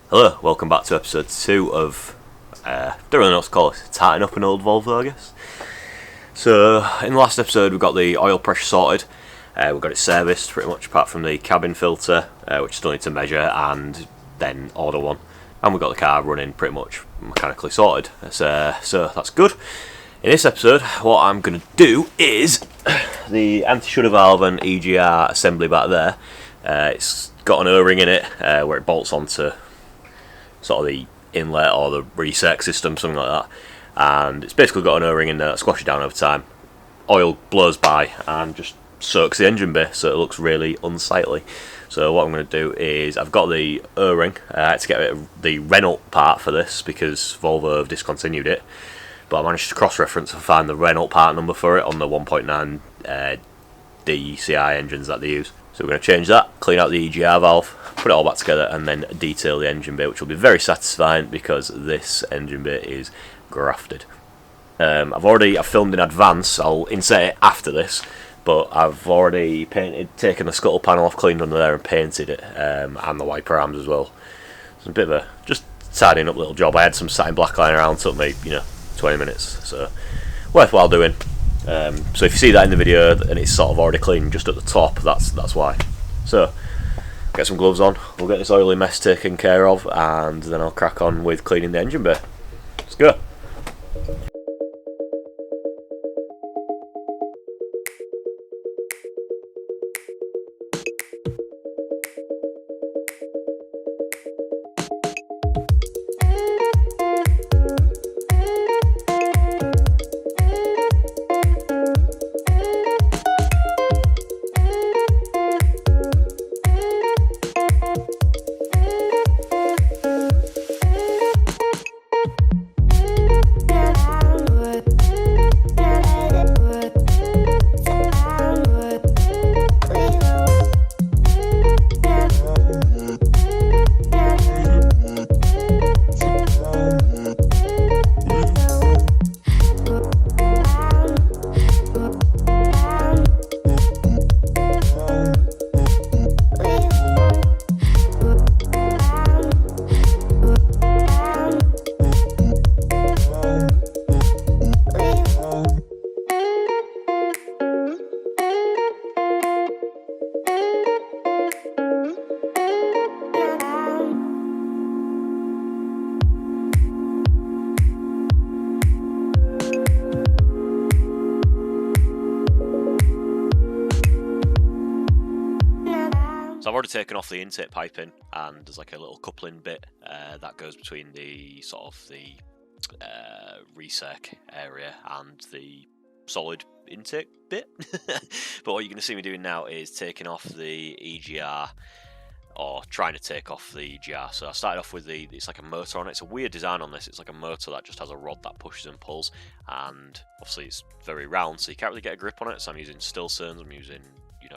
Hello, welcome back to episode 2 of, don't really know what to call it, tighten up an old Volvo, I guess. So, in the last episode we got the oil pressure sorted, we got it serviced pretty much apart from the cabin filter, which still need to measure and then order one. And we got the car running pretty much mechanically sorted, so that's good. In this episode, what I'm going to do is the anti-shudder valve and EGR assembly back there. It's got an O-ring in it where it bolts onto sort of the inlet or the reset system, something like that, and it's basically got an O-ring in there that squashes down over time. Oil blows by and just soaks the engine bay, so it looks really unsightly. So what I'm going to do is, I've got the O-ring. I had to get the Renault part for this because Volvo have discontinued it, but I managed to cross-reference and find the Renault part number for it on the 1.9 DCI engines that they use. So we're going to change that, clean out the EGR valve, put it all back together, and then detail the engine bay, which will be very satisfying because this engine bay is grafted. I've filmed in advance. I'll insert it after this, but I've already taken the scuttle panel off, cleaned under there, and painted it, and the wiper arms as well. It's a bit of a just tidying up little job. I had some satin black line around, took me 20 minutes, so worthwhile doing. So if you see that in the video and it's sort of already clean just at the top, that's why. So get some gloves on, we'll get this oily mess taken care of, and then I'll crack on with cleaning the engine bay. Let's go. So I've already taken off the intake piping, and there's like a little coupling bit that goes between the resec area and the solid intake bit. But what you're going to see me doing now is taking off the EGR, or trying to take off the EGR. So I started off with it's like a motor on it. It's a weird design on this. It's like a motor that just has a rod that pushes and pulls, and obviously it's very round, so you can't really get a grip on it. So I'm using still turns, I'm using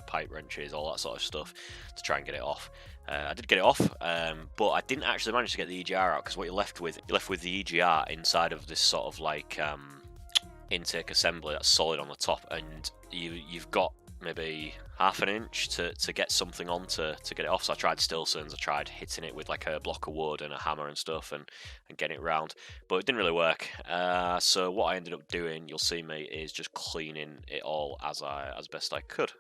pipe wrenches, all that sort of stuff to try and get it off. I did get it off, but I didn't actually manage to get the EGR out, because what you're left with the EGR inside of this sort of like intake assembly that's solid on the top, and you've got maybe half an inch to get something on to get it off. So I tried still turns, I tried hitting it with like a block of wood and a hammer and stuff and getting it round, but it didn't really work. So what I ended up doing, you'll see me, is just cleaning it all as best I could.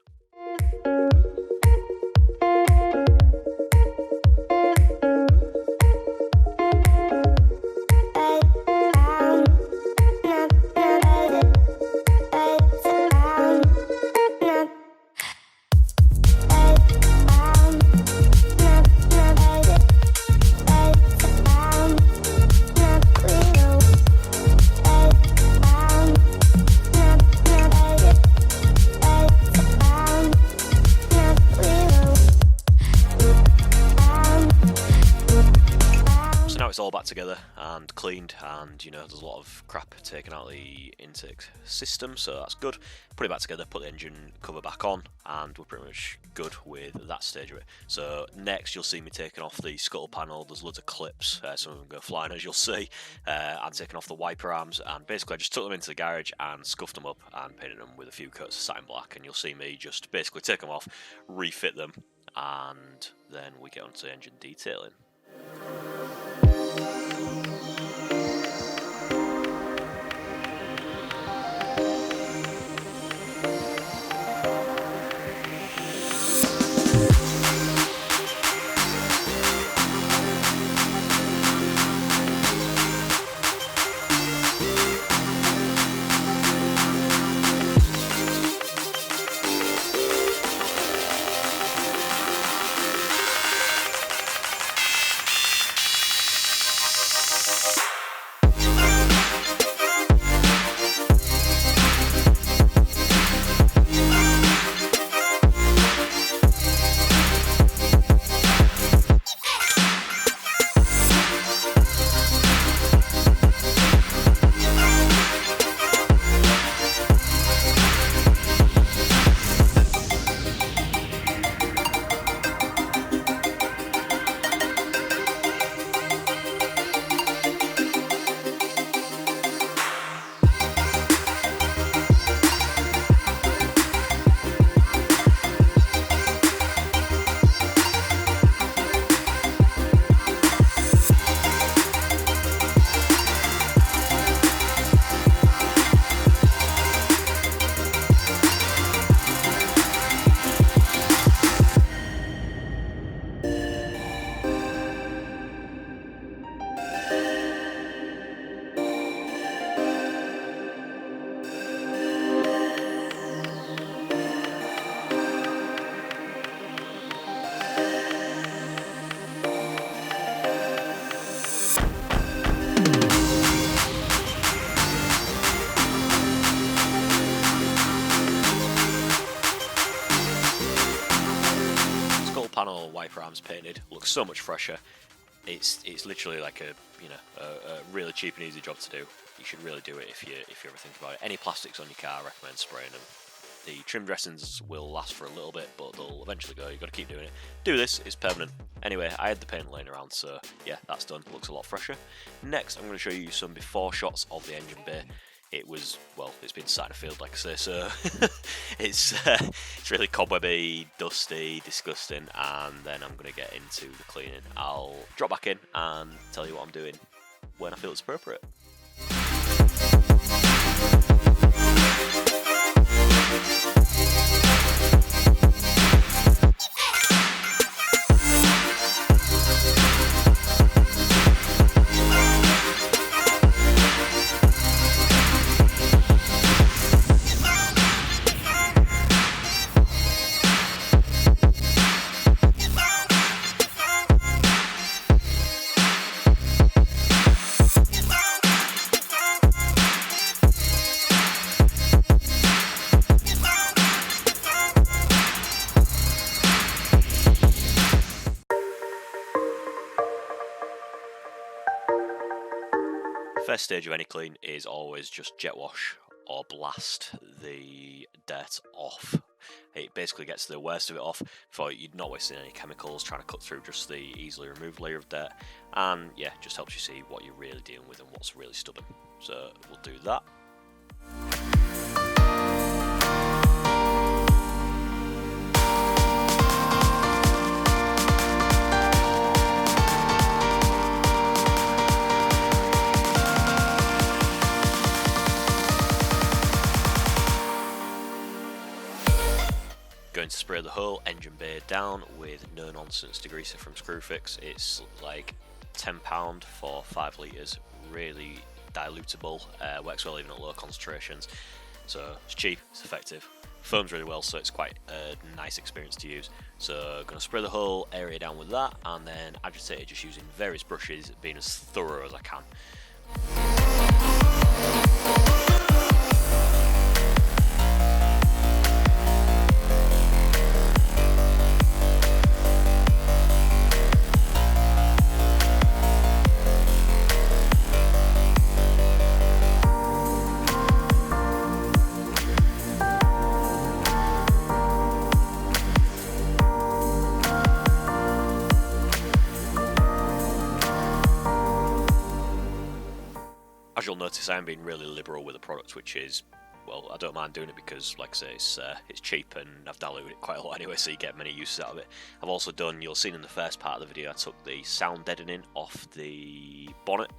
It's all back together and cleaned, and there's a lot of crap taken out of the intake system, so that's good. Put it back together, put the engine cover back on, and we're pretty much good with that stage of it. So next you'll see me taking off the scuttle panel. There's loads of clips, some of them go flying, as you'll see. I'm taking off the wiper arms, and basically I just took them into the garage and scuffed them up and painted them with a few coats of satin black, and you'll see me just basically take them off, refit them, and then we get onto engine detailing. painted, looks so much fresher. It's literally like a really cheap and easy job to do. You should really do it if you ever think about it. Any plastics on your car, I recommend spraying them. The trim dressings will last for a little bit, but they'll eventually go. You've got to keep doing it. Do this, it's permanent. Anyway, I had the paint laying around, so yeah, that's done. Looks a lot fresher. Next, I'm going to show you some before shots of the engine bay. It was, well, it's been sat in a field, like I say, so it's really cobwebby, dusty, disgusting, and then I'm going to get into the cleaning. I'll drop back in and tell you what I'm doing when I feel it's appropriate. First stage of any clean is always just jet wash or blast the dirt off. It basically gets the worst of it off before you're not wasting any chemicals trying to cut through just the easily removed layer of dirt, and yeah, just helps you see what you're really dealing with and what's really stubborn. So we'll do that. Going to spray the whole engine bay down with no nonsense degreaser from Screwfix. It's like £10 for 5 litres, really dilutable, works well even at low concentrations, so it's cheap, it's effective, foams really well, so it's quite a nice experience to use. So I'm going to spray the whole area down with that, and then agitate it just using various brushes, being as thorough as I can. As you'll notice, I'm being really liberal with the product, which is, well, I don't mind doing it because, like I say, it's cheap and I've diluted it quite a lot anyway, so you get many uses out of it. I've also done, you'll see in the first part of the video, I took the sound deadening off the bonnet,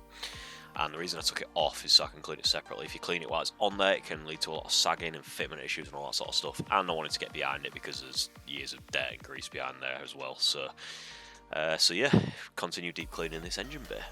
and the reason I took it off is so I can clean it separately. If you clean it while it's on there, it can lead to a lot of sagging and fitment issues and all that sort of stuff, and I wanted to get behind it because there's years of dirt and grease behind there as well. So yeah, continue deep cleaning this engine bay.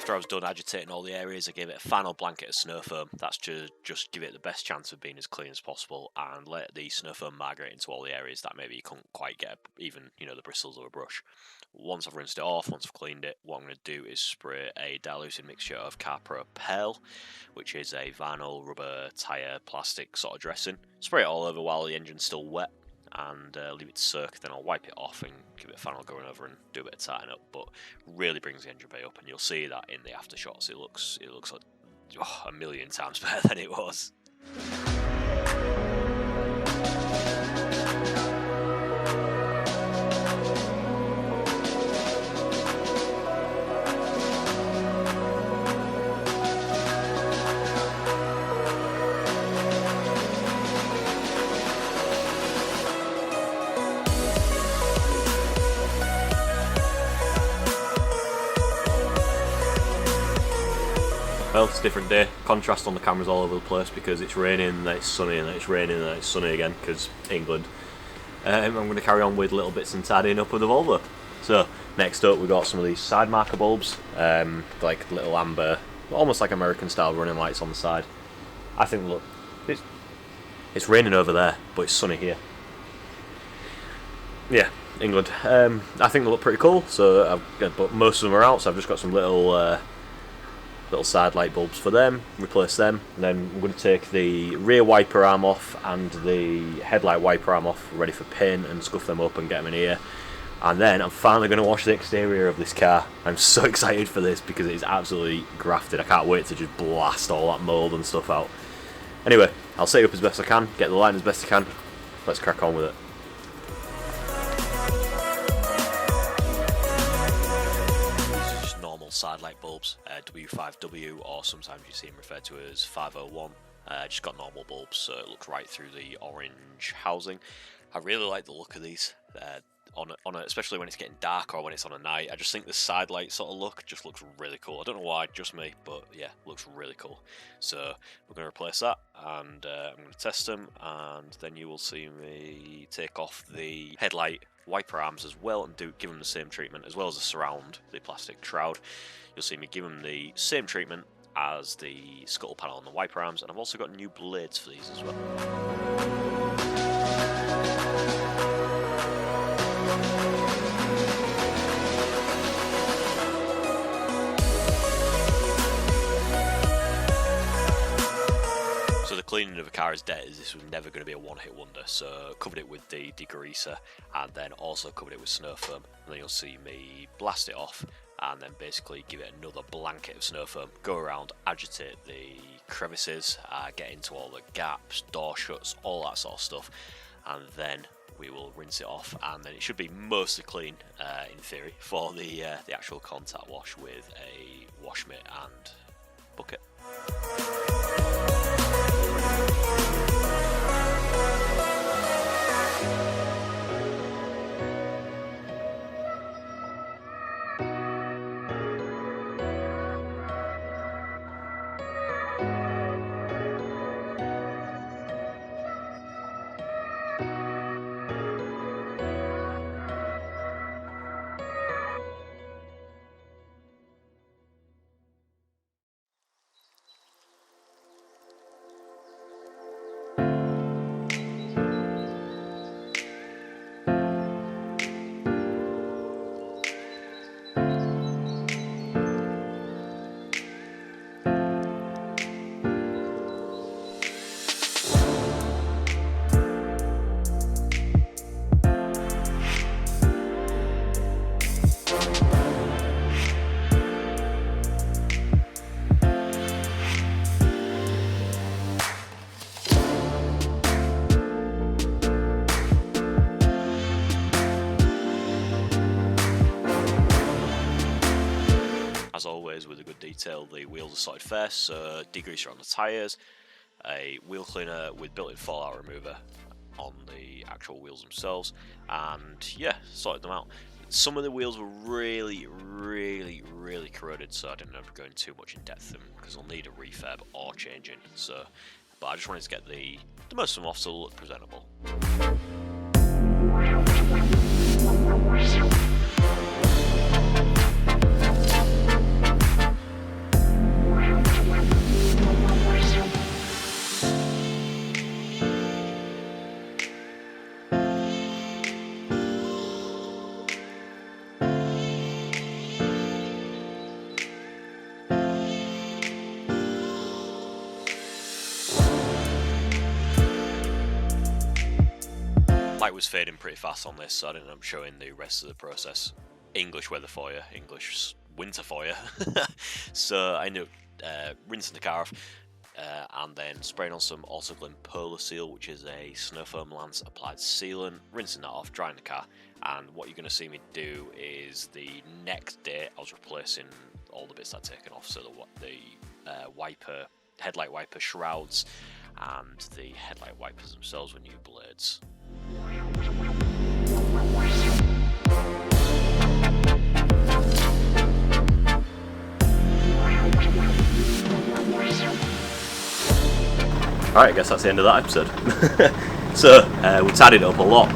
I was done agitating all the areas, I gave it a final blanket of snow foam. That's to just give it the best chance of being as clean as possible and let the snow foam migrate into all the areas that maybe you couldn't quite get even, the bristles of a brush. Once I've rinsed it off, once I've cleaned it, what I'm going to do is spray a diluted mixture of Carpro Pearl, which is a vinyl, rubber, tyre, plastic sort of dressing. Spray it all over while the engine's still wet, and leave it to soak. Then I'll wipe it off and give it a final going over and do a bit of tighten up, but really brings the engine bay up, and you'll see that in the after shots. It looks like a million times better than it was. Well, it's a different day. Contrast on the cameras all over the place because it's raining, then it's sunny, and then it's raining, and then it's sunny again because England. I'm going to carry on with little bits and tidying up with the Volvo. So, Next up, we got some of these side marker bulbs, like little amber, almost like American style running lights on the side. I think, look, it's raining over there, but it's sunny here. Yeah, England. I think they look pretty cool. So, but most of them are out. So I've just got some little side light bulbs for them. Replace them, and then I'm going to take the rear wiper arm off and the headlight wiper arm off, ready for paint, and scuff them up and get them in here. And then I'm finally going to wash the exterior of this car. I'm so excited for this because it is absolutely grafted. I can't wait to just blast all that mould and stuff out. Anyway, I'll set it up as best I can, get the line as best I can. Let's crack on with it. These are just normal side light bulbs, W5W, or sometimes you see them referred to as 501. Just got normal bulbs, so it looks right through the orange housing. I really like the look of these. Especially when it's getting dark or when it's on a night. I just think the side light sort of look just looks really cool. I don't know why, just me, but yeah, looks really cool. So we're going to replace that, and I'm going to test them, and then you will see me take off the headlight wiper arms as well and give them the same treatment, as well as the surround, the plastic shroud. You'll see me give them the same treatment as the scuttle panel and the wiper arms, and I've also got new blades for these as well. So the cleaning of a car is dead, as this was never going to be a one-hit wonder, so covered it with the degreaser and then also covered it with snow foam, and then you'll see me blast it off and then basically give it another blanket of snow foam, go around, agitate the crevices, get into all the gaps, door shuts, all that sort of stuff, and then we will rinse it off, and then it should be mostly clean in theory for the actual contact wash with a wash mitt and bucket. As always, with a good detail, the wheels are sorted first, so degreaser on the tyres, a wheel cleaner with built-in fallout remover on the actual wheels themselves, and yeah, sorted them out. Some of the wheels were really corroded, so I didn't end up going too much in depth in them because they'll need a refurb or changing. So, but I just wanted to get the most of them off so they'll look presentable. Light was fading pretty fast on this, so I didn't end up showing the rest of the process. English weather for you, English winter for you. So I ended up rinsing the car off and then spraying on some Autoglym Polar Seal, which is a snow foam lance applied sealant, rinsing that off, drying the car, and what you're going to see me do is the next day I was replacing all the bits I'd taken off, so the headlight wiper shrouds and the headlight wipers themselves were new blades. Alright, I guess that's the end of that episode. So, we tidied it up a lot.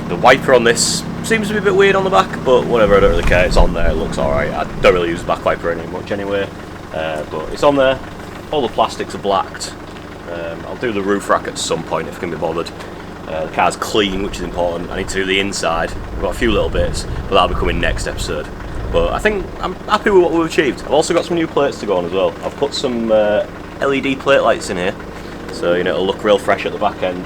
The wiper on this seems to be a bit weird on the back, but whatever, I don't really care. It's on there, it looks alright. I don't really use the back wiper any much anyway, but it's on there. All the plastics are blacked. I'll do the roof rack at some point if I can be bothered. The car's clean, which is important. I need to do the inside. I've got a few little bits, but that'll be coming next episode. But I think I'm happy with what we've achieved. I've also got some new plates to go on as well. I've put some LED plate lights in here, so you know it'll look real fresh at the back end.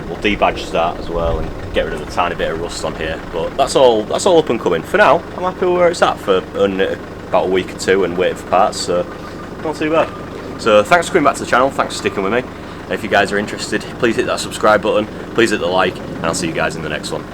We'll debadge that as well and get rid of the tiny bit of rust on here. But that's all up and coming. For now, I'm happy with where it's at for about a week or two and waiting for parts, so not too bad. So thanks for coming back to the channel, thanks for sticking with me. And if you guys are interested, please hit that subscribe button, please hit the like, and I'll see you guys in the next one.